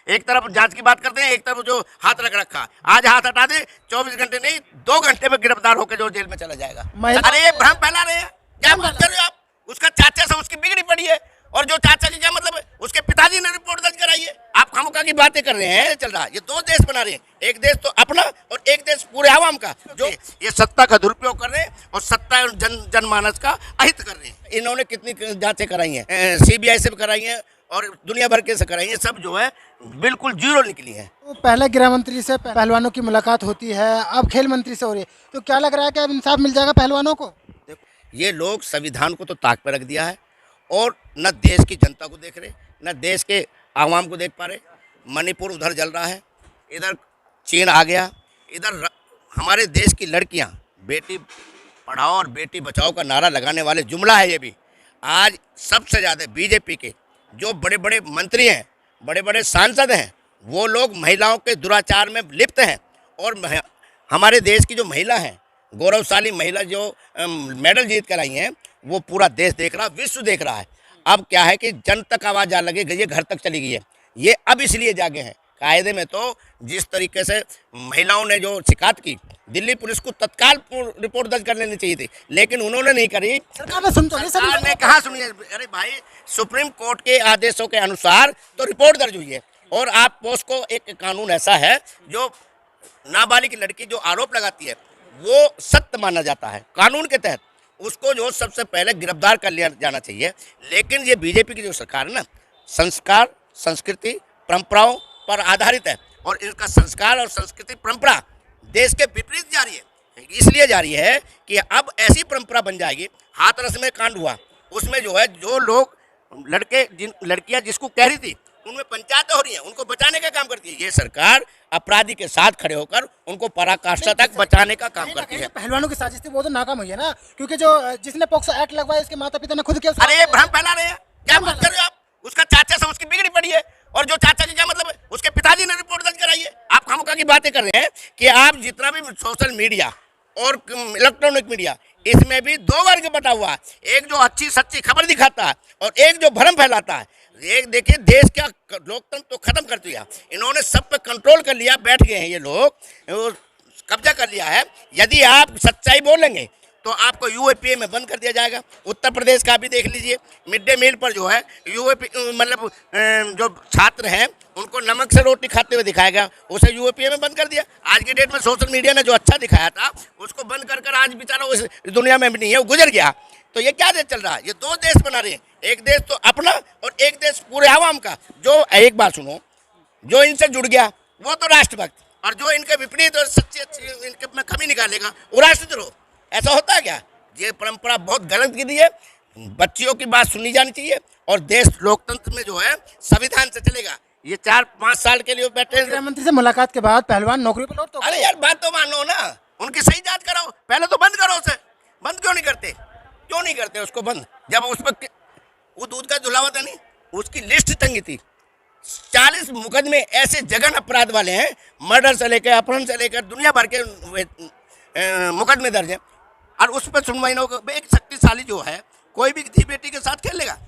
एक तरफ जांच की बात करते हैं, एक तरफ जो हाथ रख रखा, आज हाथ हटा दे 24 घंटे नहीं 2 घंटे में गिरफ्तार होकर जो जेल में चला जाएगा। अरे ये भ्रम फैला रहे हैं, क्या बात कर रहे हो आप? उसका चाचा से उसकी बिगड़ी पड़ी है, और जो चाचा की क्या मतलब है, उसके पिताजी ने रिपोर्ट दर्ज कराई है। आप खामोखा की बातें कर रहे हैं, चल रहा है। ये 2 देश बना रहे हैं, एक देश तो अपना और एक देश पूरे आवाम का, जो ये सत्ता का दुरुपयोग कर रहे हैं और सत्ता जनमानस का अहित कर रहे हैं। इन्होंने कितनी जांचें कराई हैं, CBI से भी कराई हैं और दुनिया भर के से कराई हैं, सब जो है बिल्कुल जीरो निकली है। तो पहले गृह मंत्री से पहलवानों की मुलाकात होती है, अब खेल मंत्री से हो रही है, तो क्या लग रहा है कि अब इंसाफ मिल जाएगा पहलवानों को? देखो, ये लोग संविधान को तो ताक पर रख दिया है और न देश की जनता को देख रहे, न देश के आवाम को देख पा रहे। मणिपुर उधर जल रहा है, इधर चीन आ गया, इधर हमारे देश की लड़कियां बेटी पढ़ाओ और बेटी बचाओ का नारा लगाने वाले जुमला है ये भी। आज सबसे ज़्यादा बीजेपी के जो बड़े बड़े मंत्री हैं, बड़े बड़े सांसद हैं, वो लोग महिलाओं के दुराचार में लिप्त हैं। और हमारे देश की जो महिला हैं, गौरवशाली महिला जो मेडल जीत कर आई हैं, वो पूरा देश देख रहा, विश्व देख रहा है। अब क्या है कि जन तक आवाज़ जा लगी, ये घर तक चली गई है। ये अब इसलिए जागे हैं। कायदे में तो जिस तरीके से महिलाओं ने जो शिकायत की, दिल्ली पुलिस को तत्काल रिपोर्ट दर्ज कर लेनी चाहिए थी, लेकिन उन्होंने नहीं करी। सरकार ने सुन तो नहीं, सरकार ने कहा सुनिए, अरे भाई सुप्रीम कोर्ट के आदेशों के अनुसार तो रिपोर्ट दर्ज हुई है, और आप पोस्को एक कानून ऐसा है जो नाबालिग लड़की जो आरोप लगाती है वो सत्य माना जाता है कानून के तहत, उसको जो सबसे पहले गिरफ्तार कर लिया जाना चाहिए। लेकिन ये बीजेपी की जो सरकार है ना, संस्कार संस्कृति परंपराओं पर आधारित है, और इनका संस्कार और संस्कृति परंपरा देश के विपरीत जा रही है। इसलिए जा रही है कि अब ऐसी परंपरा बन जाएगी। हाथरस में कांड हुआ, उसमें जो है जो लोग लड़कियां जिसको कह रही थी, उनमें पंचायतें हो रही हैं, उनको बचाने का काम करती है। ये सरकार अपराधी के साथ खड़े होकर उनको पराकाष्ठा तक बचाने का काम करती है। पहलवानों की साजिश थी, वो तो नाकाम हुई है ना, क्योंकि जो जिसने पॉक्सो एक्ट लगवाया इसके माता पिता ने खुद किया। अरे ये भ्रम फैला रहे हैं, क्या बात कर रहे हो आप? उसका चाचा से उसकी बिगड़ी पड़ी है, और जो चाचा की क्या मतलब है, उसके पिताजी ने रिपोर्ट दर्ज कराई है। आप खामोखा की बातें कर रहे हैं कि आप जितना भी सोशल मीडिया और इलेक्ट्रॉनिक मीडिया, इसमें भी 2 वर्ग बटा हुआ है। एक जो अच्छी सच्ची खबर दिखाता है और एक जो भ्रम फैलाता है। एक देखिए, देश का लोकतंत्र तो खत्म कर दिया इन्होंने, सब पे कंट्रोल कर लिया, बैठ गए हैं ये लोग, कब्जा कर लिया है। यदि आप सच्चाई बोलेंगे तो आपको यूएपीए में बंद कर दिया जाएगा। उत्तर प्रदेश का भी देख लीजिए, मिड डे मील पर जो है यूएपी मतलब जो छात्र हैं उनको नमक से रोटी खाते हुए दिखाएगा, उसे यूएपीए में बंद कर दिया। आज की डेट में सोशल मीडिया ने जो अच्छा दिखाया था उसको बंद कर आज बेचारा उस दुनिया में भी नहीं है, वो गुजर गया। तो ये क्या देश चल रहा है? ये 2 देश बना रहे हैं, एक देश तो अपना और एक देश पूरे आवाम का। जो एक बात सुनो, जो इनसे जुड़ गया वो तो राष्ट्रभक्त, और जो इनके विपरीत और सच्ची इनके में कमी निकालेगा वो राष्ट्रद्रोह। ऐसा होता है क्या? ये परंपरा बहुत गलत गिरी है। बच्चियों की बात सुनी जानी चाहिए, और देश लोकतंत्र में जो है संविधान से चलेगा। ये 4-5 साल के लिए बैठे गृह मंत्री से मुलाकात के बाद पहलवान नौकरी पर लौट तो। अरे यार बात तो मानो ना, उनकी सही जांच कराओ, पहले तो बंद करो उसे। बंद क्यों नहीं करते? क्यों नहीं करते उसको बंद? जब उस पर वो दूध का धुलावा था नहीं, उसकी लिस्ट टंगी थी। 40 मुकदमे ऐसे जघन अपराध वाले हैं, मर्डर से लेकर अपहरण से लेकर दुनिया भर के मुकदमे दर्ज हैं, और उस पर सुनवाई न होकर एक शक्तिशाली जो है कोई भी धी बेटी के साथ खेल लेगा।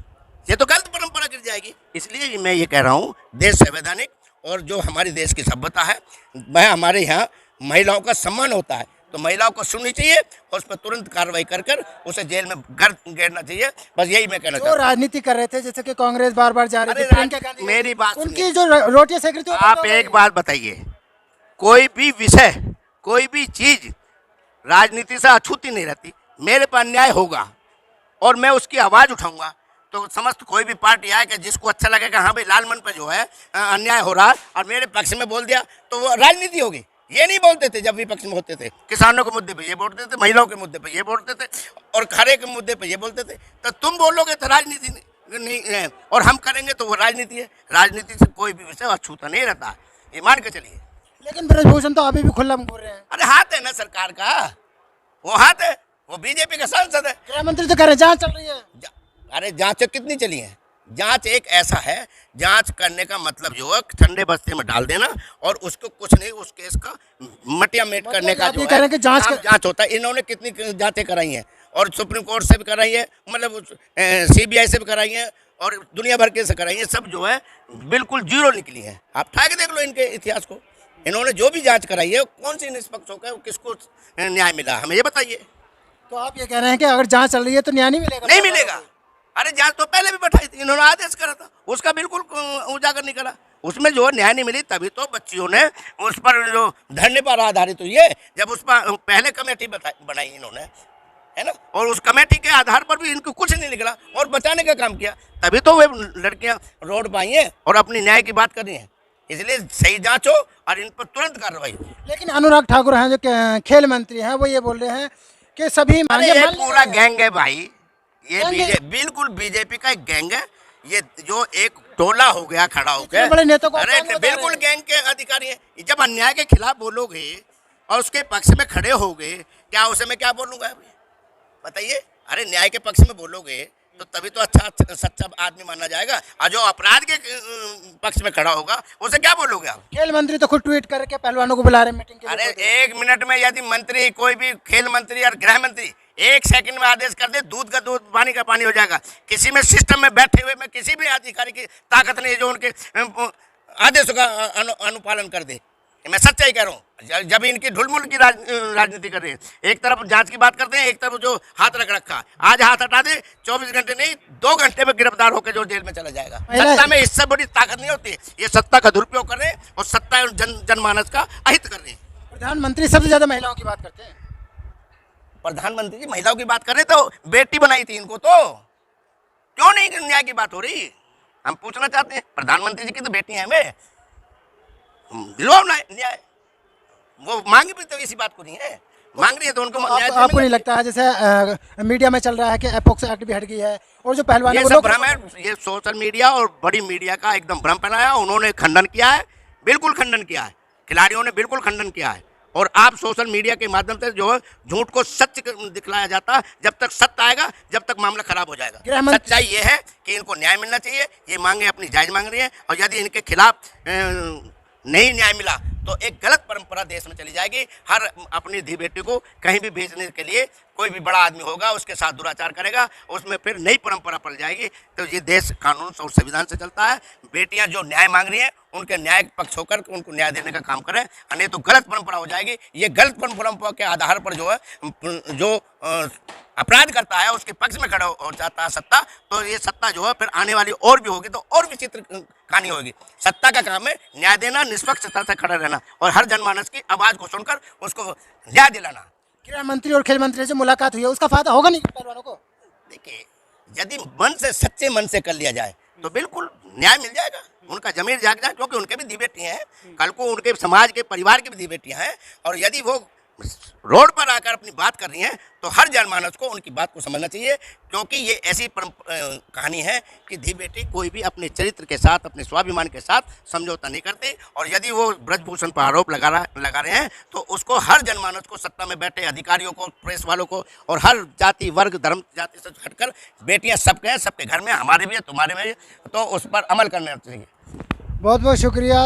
ये तो गलत परंपरा गिर जाएगी। इसलिए मैं ये कह रहा हूँ, देश संवैधानिक और जो हमारे देश की सभ्यता है, वह हमारे यहाँ महिलाओं का सम्मान होता है, तो महिलाओं को सुननी चाहिए और उस पर तुरंत कार्रवाई कर उसे जेल में घेरना चाहिए। बस यही मैं कहना चाहता हूँ। राजनीति कर रहे थे, जैसे कि कांग्रेस बार बार जा रही थी, मेरी बात उनकी जो रोटियां सेक रही थी। आप एक बात बताइए, कोई भी विषय, कोई भी चीज राजनीति से अछूती नहीं रहती। मेरे पर अन्याय होगा और मैं उसकी आवाज़ उठाऊंगा, तो समस्त कोई भी पार्टी आए कि जिसको अच्छा लगेगा, हाँ भाई लालमन पर जो है अन्याय हो रहा और मेरे पक्ष में बोल दिया, तो वो राजनीति होगी। ये नहीं बोलते थे जब विपक्ष में होते थे, किसानों के मुद्दे पे ये बोलते थे, महिलाओं के मुद्दे पे ये बोलते थे, और खरे के मुद्दे पे ये बोलते थे। तो तुम बोलोगे तो राजनीति नहीं है, और हम करेंगे तो वो राजनीति है। राजनीति से कोई भी विषय अछूता नहीं रहता, ये मान के चलिए। लेकिन ब्रजभूषण तो अभी भी खुला बोल रहे हैं। अरे हाथ है ना सरकार का, वो हाथ है, वो बीजेपी का सांसद है। गृह मंत्री तो कह रहे हैं जांच चल रही है। अरे जांच कितनी चली है? जांच एक ऐसा है, जांच करने का मतलब जो है ठंडे बस्ते में डाल देना और उसको कुछ नहीं, उस केस का मटिया मेट करने का जो है जांच होता है। इन्होंने कितनी जांचें कराई हैं, और सुप्रीम कोर्ट से भी कराई है, मतलब CBI से भी कराई है, और दुनिया भर के से कराई, ये सब जो है बिल्कुल जीरो निकली है। आप ठा के देख लो इनके इतिहास को। इन्होंने जो भी जांच कराई है कौन सी निष्पक्ष होकर किसको न्याय मिला, हमें ये बताइए। तो आप ये कह रहे हैं कि अगर जांच चल रही है तो न्याय नहीं मिलेगा? नहीं मिलेगा। अरे जांच तो पहले भी बैठाई थी, इन्होंने आदेश करा था, उसका बिल्कुल उजागर नहीं करा। उसमें जो न्याय नहीं मिली, तभी तो बच्चियों ने उस पर जो धरने पर आधारित हुई है, जब उस पर पहले कमेटी बनाई इन्होंने, है ना, और उस कमेटी के आधार पर भी इनको कुछ नहीं निकला और बचाने का काम किया, तभी तो वे लड़कियां रोड पर आई हैं और अपनी न्याय की बात कर रही हैं। इसलिए सही जांच हो और इन पर तुरंत कार्रवाई हो। लेकिन अनुराग ठाकुर हैं जो खेल मंत्री हैं, वो ये बोल रहे हैं कि सभी मांगे ये मान ली पूरा गई हैं। गैंग है भाई, ये गैंग है। बिल्कुल बीजेपी का एक गैंग है। ये जो एक टोला हो गया खड़ा इतने होकर, बड़े नेता को अरे कौन बता बिल्कुल रहे हैं? गैंग के अधिकारी हैं। जब अन्याय के खिलाफ बोलोगे और उसके पक्ष में खड़े होगे, क्या उसे मैं क्या बोलूंगा अभी बताइए? अरे न्याय के पक्ष में बोलोगे तो तभी तो अच्छा सच्चा आदमी माना जाएगा, और जो अपराध के पक्ष में खड़ा होगा उसे क्या बोलोगे आप? खेल मंत्री तो खुद ट्वीट करके पहलवानों को बुला रहे हैं मीटिंग के लिए। अरे 1 मिनट में यदि मंत्री, कोई भी खेल मंत्री और गृह मंत्री 1 सेकंड में आदेश कर दे, दूध का दूध पानी का पानी हो जाएगा। किसी में सिस्टम में बैठे हुए में किसी भी अधिकारी की ताकत नहीं है जो उनके आदेशों का अनुपालन कर दे। मैं सच्चाई कह रहा हूँ। जब इनकी ढुलमुल की राजनीति कर रही है, एक तरफ जांच की बात करते हैं, एक तरफ जो हाथ रख रखा, आज हाथ हटा दे 24 घंटे नहीं 2 घंटे में गिरफ्तार होकर जो जेल में चला जाएगा। सत्ता में इससे बड़ी ताकत नहीं होती। ये सत्ता का दुरुपयोग कर रहे हैं और सत्ता जनमानस का अहित कर रहे हैं। प्रधानमंत्री सबसे ज्यादा महिलाओं की बात करते हैं। प्रधानमंत्री जी महिलाओं की बात कर रहे तो बेटी बनाई थी इनको, तो क्यों नहीं न्याय की बात हो रही? हम पूछना चाहते हैं, प्रधानमंत्री जी की तो बेटी हैं, हमें दिलवाओ न्याय। वो मांगी भी तो इसी बात को नहीं है, मांग रही है तो उनको न्याय आपको नहीं लगता है जैसे मीडिया में चल रहा है कि एपोक्स एक्ट भी हट गई है और जो पहलवानों ये को सब लोग भ्रम है। ये सोशल मीडिया और बड़ी मीडिया का एकदम भ्रम फैलाया, उन्होंने खंडन किया है, बिल्कुल खंडन किया है, खिलाड़ियों ने बिल्कुल खंडन किया है। और आप सोशल मीडिया के माध्यम से जो है झूठ को सच दिखलाया जाता है, जब तक सत्य आएगा जब तक मामला खराब हो जाएगा। सच्चाई ये है कि इनको न्याय मिलना चाहिए, ये मांगे अपनी जायज मांग रही है, और यदि इनके खिलाफ नहीं न्याय मिला तो एक गलत परंपरा देश में चली जाएगी। हर अपनी धी बेटी को कहीं भी भेजने के लिए कोई भी बड़ा आदमी होगा, उसके साथ दुराचार करेगा, उसमें फिर नई परंपरा पड़ जाएगी। तो ये देश कानून और संविधान से चलता है। बेटियां जो न्याय मांग रही हैं उनके न्याय पक्ष होकर उनको न्याय देने का काम करें, नहीं तो गलत परंपरा हो जाएगी। ये गलत परंपरा के आधार पर जो है जो अपराध करता है उसके पक्ष में खड़ा हो जाता है सत्ता, तो ये सत्ता जो है फिर आने वाली और भी होगी तो और भी चित्र कहानी होगी। सत्ता का काम है न्याय देना, निष्पक्षता से खड़ा रहना और हर जनमानस की आवाज को सुनकर उसको न्याय दिलाना। गृह मंत्री और खेल मंत्री से मुलाकात हुई है, उसका फायदा होगा नहीं पहलवानों को? देखिए, यदि मन से, सच्चे मन से कर लिया जाए तो बिल्कुल न्याय मिल जाएगा, उनका जमीर जाग जाए, क्योंकि उनके भी धी बेटियां हैं, कल को उनके समाज के परिवार की भी धी बेटियां हैं। और यदि वो रोड पर आकर अपनी बात कर रही हैं तो हर जनमानस को उनकी बात को समझना चाहिए, क्योंकि ये ऐसी कहानी है कि धी बेटी कोई भी अपने चरित्र के साथ, अपने स्वाभिमान के साथ समझौता नहीं करती। और यदि वो ब्रजभूषण पर आरोप लगा रहे हैं तो उसको हर जनमानस को, सत्ता में बैठे अधिकारियों को, प्रेस वालों को, और हर जाति वर्ग धर्म जाति से हटकर बेटियां सबके हैं, सबके घर में, हमारे भी है, तुम्हारे में है, तो उस पर अमल करना चाहिए। बहुत बहुत शुक्रिया।